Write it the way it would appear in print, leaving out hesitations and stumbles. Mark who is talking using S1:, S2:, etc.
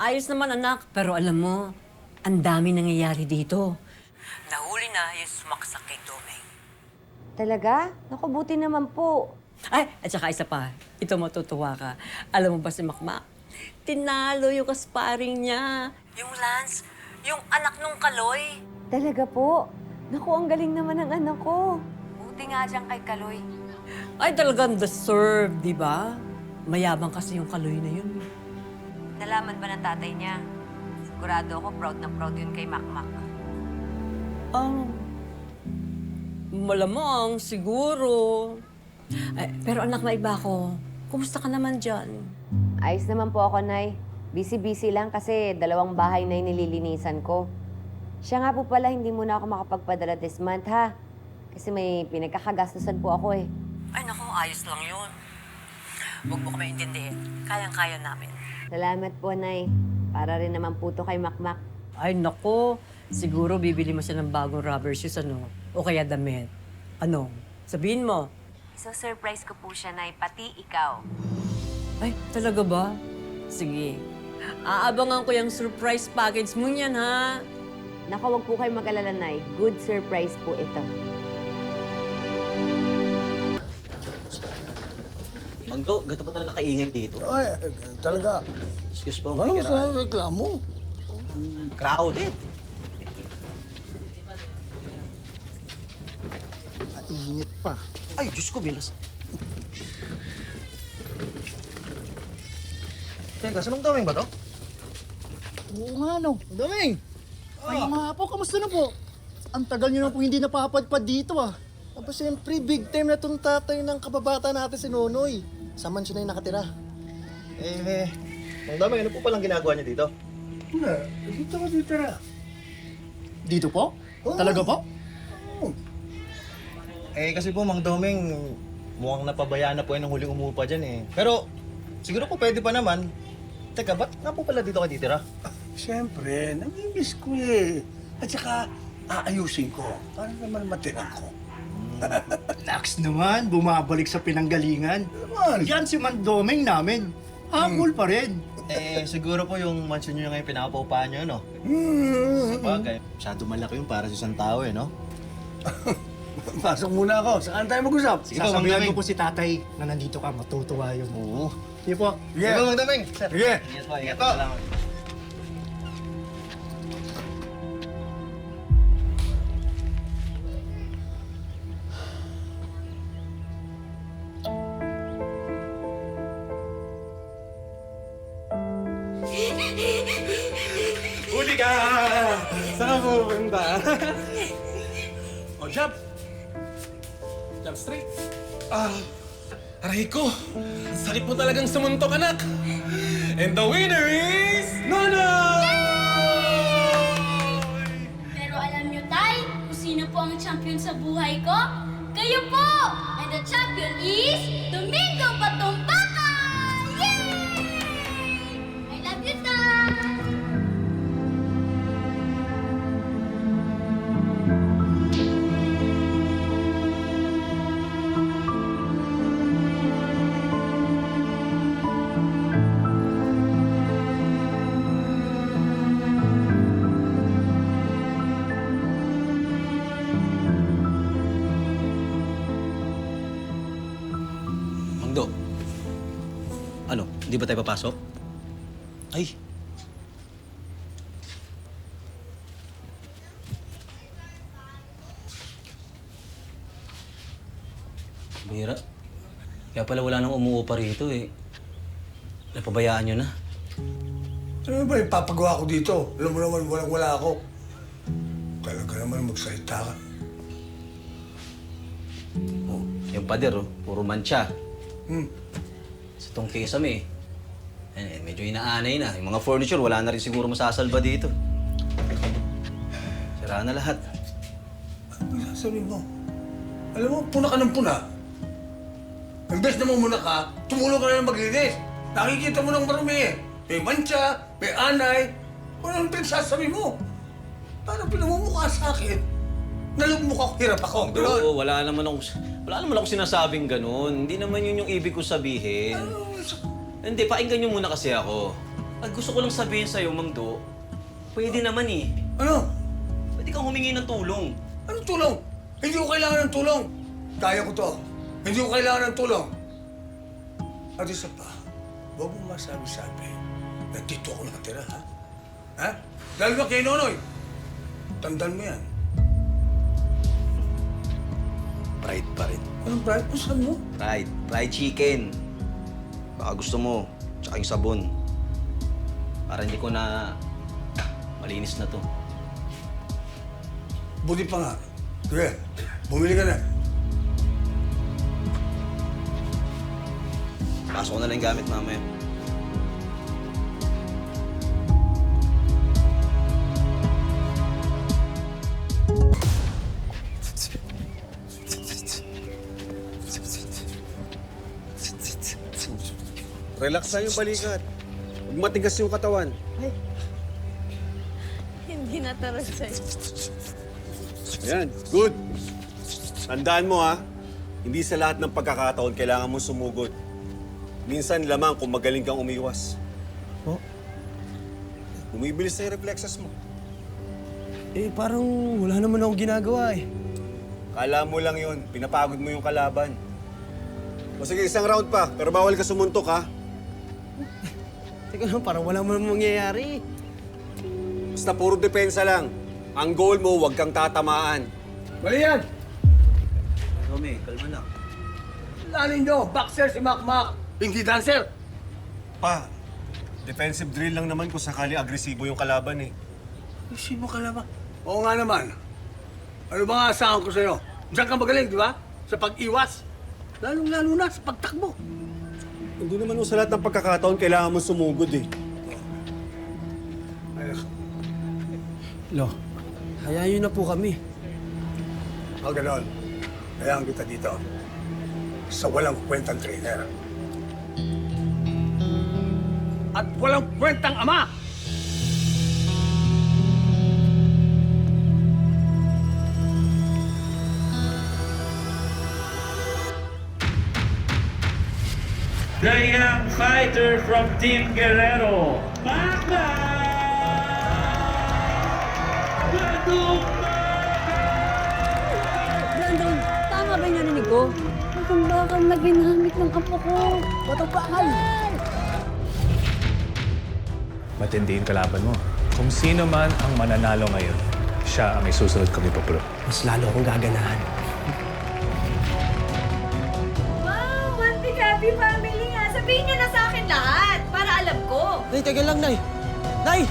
S1: Ayos naman, anak. Pero alam mo, ang dami nangyayari dito. Nahuli na yung sumaksak kay Domeng.
S2: Talaga? Naku, buti naman po.
S1: Ay, at saka isa pa. Ito matutuwa ka. Alam mo ba si Makmak? Tinalo yung kasparing niya. Yung Lance, yung anak nung Kaloy.
S2: Talaga po? Naku, ang galing naman ng anak ko. Buti nga dyan kay Kaloy.
S1: Ay, talagang deserve, di ba? Mayabang kasi yung Kaloy na yun.
S2: Nalaman ba ng tatay niya? Sigurado ako proud na proud yun kay Makmak.
S1: Malamang, siguro. Ay, pero anak, maiba ko. Kumusta ka naman dyan?
S2: Ayos naman po ako, Nay. Busy-busy lang kasi 2 bahay na yung nililinisan ko. Siya nga po pala, hindi muna ako makapagpadala this month, ha? Kasi may pinagkakagastusan po ako, eh.
S1: Ay, naku, ayos lang yun. Huwag mo kami intindihin. Kayang-kaya namin.
S2: Salamat po, Nay. Para rin naman po to kay Makmak.
S1: Ay, naku. Siguro bibili mo siya ng bagong rubber shoes, ano? O kaya damit. Ano? Sabihin mo.
S2: So, surprise ko po siya, Nay. Pati ikaw.
S1: Ay, talaga ba? Sige. Aabangan ko yung surprise package mo yan, ha?
S2: Naku, wag po kayo mag-alala, Nay. Good surprise po ito.
S3: Manggo, gato pa talaga kaingay dito.
S4: Ay, talaga.
S3: Excuse po,
S4: Ano
S3: may
S4: sa reklamo?
S3: crowded.
S4: Init pa.
S3: Ay, Diyos ko, bilas. Teka, sanong daming ba to?
S4: Oo nga, no. Daming! Ay, mga po, kamusta na po? Ang tagal niyo na po hindi napapadpad dito, ah. Tapos siyempre, big time na itong tatay ng kababata natin si Nonoy. Sa mansyon na yung nakatira.
S3: Mang daming, ano po palang ginagawa niya dito?
S4: Wala, dito ka dito na. Dito po? Talaga po?
S3: Kasi po, Mang Domeng, mukhang napabayaan na po yung huling umupa dyan eh. Pero, siguro po pwede pa naman. Teka, ba't nga po pala dito ka titira?
S5: Siyempre, namimiss ko eh. At saka, aayusin ko para naman matiran ko.
S4: Relax naman, bumabalik sa pinanggalingan.
S5: Naman.
S4: Yan si Mandoming namin. Habol pa rin.
S3: Siguro po yung mansion nyo ngayon pinakapaupahan nyo, no? Sabagay, masyado malaki yung para sa isang tao eh, no?
S5: Pasok muna ako. Saan tayo mag-usap?
S3: Sige po, Mang
S4: Sasabihan
S3: Daming.
S4: ko po si tatay na nandito ka, matutuwa yun.
S3: Oo.
S4: Sige po.
S3: Sige po, Mang Daming. Sir.
S5: Sige.
S3: Ingat po, ingat po. Salamat.
S6: Huli ka! Saan ka pupunta? O, jump! Jump straight. Aray ko! Sakit mo talagang sumuntok, anak! And the winner is... Nonoy!
S7: Pero alam nyo, Tay, kung sino po ang champion sa buhay ko? Kayo po! And the champion is Domingo Batumbaka! Yay! I love you, Tay!
S3: Mangdo. Ano, hindi ba tayo papasok? Ay. Bira. Kaya pala wala nang umuupa rito eh. Napabayaan nyo na.
S5: Ano ba yung papagawa ko dito? Alam mo naman, walang-wala ako. Talaga naman magsalita ka.
S3: Oh, yung pader, oh, puro mancha.
S5: Hmm.
S3: Sa tong kesame, medyo inaanay na. Yung mga furniture, wala na rin siguro masasalba dito. Sira na lahat.
S5: Ano sasabihin mo? Alam mo, puna ka ng puna. Imbes na mamuna ka, tumulong ka na ng maglinis. Nakikita mo ng marumi eh. May mancha, may anay. Ano ang pinagsasabi mo? Parang pinamumukha sa akin. Nalugmukha ko, hirap ako. Ganon.
S3: Oo, wala naman ako sinasabing ganun. Hindi naman yun yung ibig ko sabihin.
S5: Ano?
S3: Hindi, pakinggan nyo muna kasi ako.
S8: At gusto ko lang sabihin sa'yo, Mang Do, pwede naman eh.
S5: Ano?
S8: Pwede kang humingi ng tulong.
S5: Anong tulong? Hindi ko kailangan ng tulong. Kaya ko to. Hindi ko kailangan ng tulong. At isa pa, huwag mong masabi-sabi na dito ako nakatira, ha? Ha? Dahil ba kay Nonoy? Tandaan mo yan.
S8: Pride pa rin.
S5: Anong pride? Saan mo?
S8: Pride. Fried chicken. Baka gusto mo. Tsaka yung sabon. Para hindi ko na malinis na to.
S5: Buti pa nga. Sige, bumili ka na.
S8: Pasok ko na lang yung gamit mamaya.
S6: Relax lang yung balikat. Huwag matigas yung katawan.
S1: Hindi nataras sa'yo.
S6: Ayan, good. Tandaan mo ha, hindi sa lahat ng pagkakataon kailangan mo sumugod. Minsan lamang kung magaling kang umiwas.
S9: Oh?
S6: Bumibilis na yung reflexes mo.
S9: Eh, parang wala naman akong ginagawa eh.
S6: Kala mo lang yun, pinapagod mo yung kalaban. O sige, isang round pa, pero bawal ka sumuntok ha.
S9: Teka lang, parang wala mo namang mangyayari.
S6: Basta puro depensa lang. Ang goal mo, huwag kang tatamaan.
S5: Mali yan!
S8: Tommy, kalma lang.
S5: Lanin nyo, boxer si Makmak, hindi dancer.
S6: Pa, defensive drill lang naman kung sakali agresibo yung kalaban eh.
S5: Sino ka naman? Oo nga naman. Ano ba nga asahan ko sa'yo? Diyan ka magaling, di ba? Sa pag-iwas. Lalong-lalo na sa pagtakbo.
S6: Hindi naman mo sa lahat ng pagkakataon kailangan mo sumugod eh.
S9: Lo, hayaan nyo na po kami.
S5: O ganon, hayaan kita dito. Sa walang kwentang trainer. At walang kwentang ama!
S10: The young fighter from Team Guerrero, Makmak!
S1: Brandon, tama ba yung narinig ko?
S7: Ang bakal na ginamit ng apo ko.
S11: Matindi yung kalaban mo. Kung sino man ang mananalo ngayon, siya ang isusunod kami pa pro.
S9: Mas lalo akong gaganahan.
S7: Wow! One big happy family nga. Sabihin niyo na sa akin lahat para alam ko.
S9: Nay, teka lang, Nay! Nay!